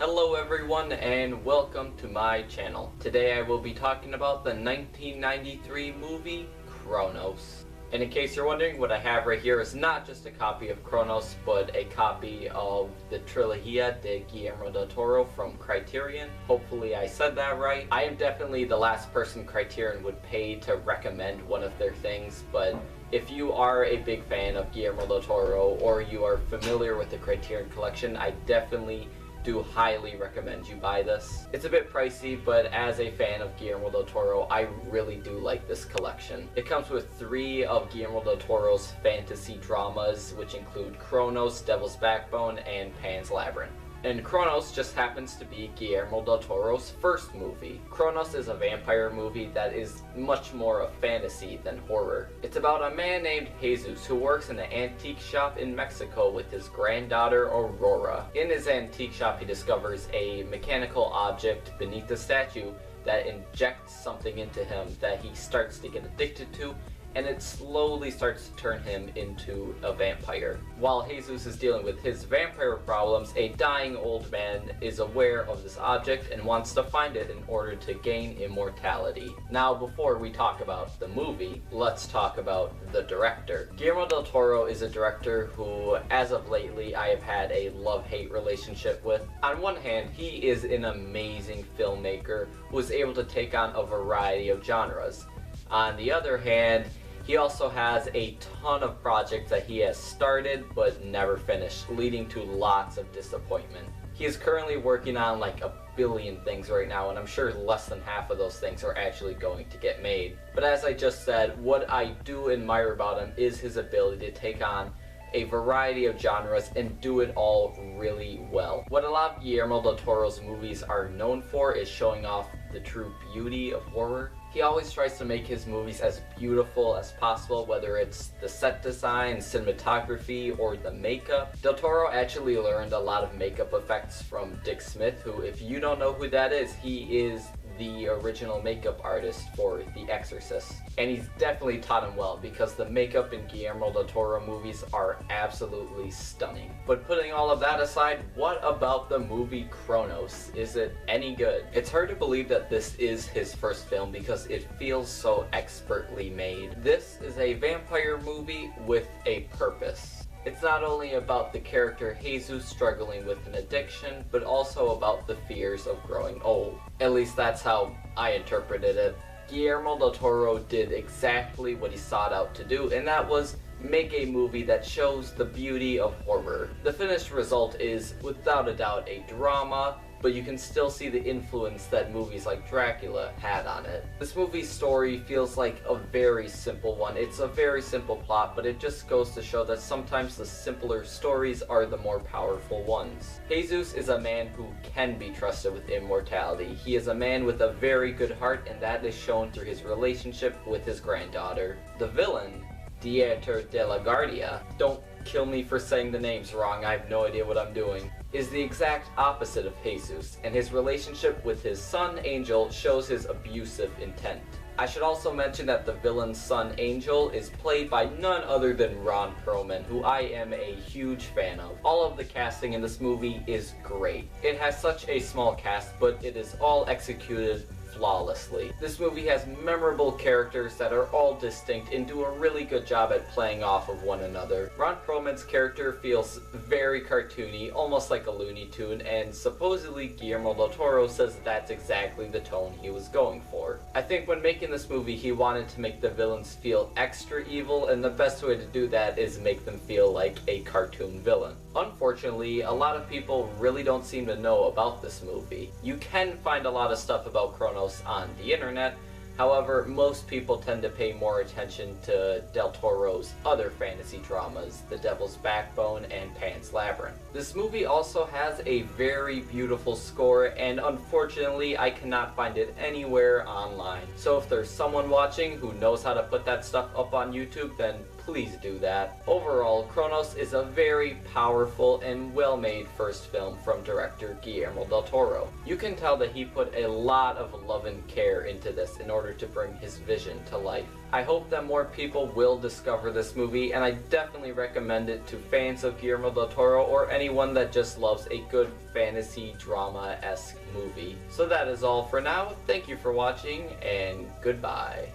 Hello everyone and welcome to my channel. Today I will be talking about the 1993 movie Cronos. And in case you're wondering, what I have right here is not just a copy of Cronos, but a copy of the Trilogia de Guillermo Del Toro from Criterion. Hopefully I said that right. I am definitely the last person Criterion would pay to recommend one of their things, but if you are a big fan of Guillermo Del Toro or you are familiar with the Criterion collection, I definitely do highly recommend you buy this. It's a bit pricey, but as a fan of Guillermo Del Toro, I really do like this collection. It comes with 3 of Guillermo Del Toro's fantasy dramas, which include Cronos, Devil's Backbone, and Pan's Labyrinth. And Cronos just happens to be Guillermo Del Toro's first movie. Cronos is a vampire movie that is much more of fantasy than horror. It's about a man named Jesus who works in an antique shop in Mexico with his granddaughter Aurora. In his antique shop he discovers a mechanical object beneath the statue that injects something into him that he starts to get addicted to, and it slowly starts to turn him into a vampire. While Jesus is dealing with his vampire problems, a dying old man is aware of this object and wants to find it in order to gain immortality. Now, before we talk about the movie, let's talk about the director. Guillermo Del Toro is a director who, as of lately, I have had a love-hate relationship with. On one hand, he is an amazing filmmaker who is able to take on a variety of genres. On the other hand, he also has a ton of projects that he has started but never finished, leading to lots of disappointment. He is currently working on like a billion things right now, and I'm sure less than half of those things are actually going to get made. But as I just said, what I do admire about him is his ability to take on a variety of genres and do it all really well. What a lot of Guillermo Del Toro's movies are known for is showing off the true beauty of horror. He always tries to make his movies as beautiful as possible, whether it's the set design, cinematography, or the makeup. Del Toro actually learned a lot of makeup effects from Dick Smith, who, if you don't know who that is, he is the original makeup artist for The Exorcist. And he's definitely taught him well, because the makeup in Guillermo Del Toro movies are absolutely stunning. But putting all of that aside, what about the movie Cronos? Is it any good? It's hard to believe that this is his first film because it feels so expertly made. This is a vampire movie with a purpose. It's not only about the character Jesus struggling with an addiction, but also about the fears of growing old. At least that's how I interpreted it. Guillermo Del Toro did exactly what he sought out to do, and that was make a movie that shows the beauty of horror. The finished result is, without a doubt, a drama, but you can still see the influence that movies like Dracula had on it. This movie's story feels like a very simple one. It's a very simple plot, but it just goes to show that sometimes the simpler stories are the more powerful ones. Jesus is a man who can be trusted with immortality. He is a man with a very good heart, and that is shown through his relationship with his granddaughter. The villain, Dieter de la Guardia, don't kill me for saying the names wrong, I have no idea what I'm doing, is the exact opposite of Jesus, and his relationship with his son Angel shows his abusive intent. I should also mention that the villain's son Angel is played by none other than Ron Perlman, who I am a huge fan of. All of the casting in this movie is great. It has such a small cast, but it is all executed flawlessly. This movie has memorable characters that are all distinct and do a really good job at playing off of one another. Ron Perlman's character feels very cartoony, almost like a Looney Tune, and supposedly Guillermo Del Toro says that's exactly the tone he was going for. I think when making this movie he wanted to make the villains feel extra evil, and the best way to do that is make them feel like a cartoon villain. Unfortunately, a lot of people really don't seem to know about this movie. You can find a lot of stuff about Cronos on the internet, however, most people tend to pay more attention to Del Toro's other fantasy dramas, The Devil's Backbone and Pan's Labyrinth. This movie also has a very beautiful score, and unfortunately I cannot find it anywhere online. So if there's someone watching who knows how to put that stuff up on YouTube, then please do that. Overall, Cronos is a very powerful and well-made first film from director Guillermo Del Toro. You can tell that he put a lot of love and care into this in order to bring his vision to life. I hope that more people will discover this movie, and I definitely recommend it to fans of Guillermo Del Toro or anyone that just loves a good fantasy drama-esque movie. So that is all for now. Thank you for watching, and goodbye.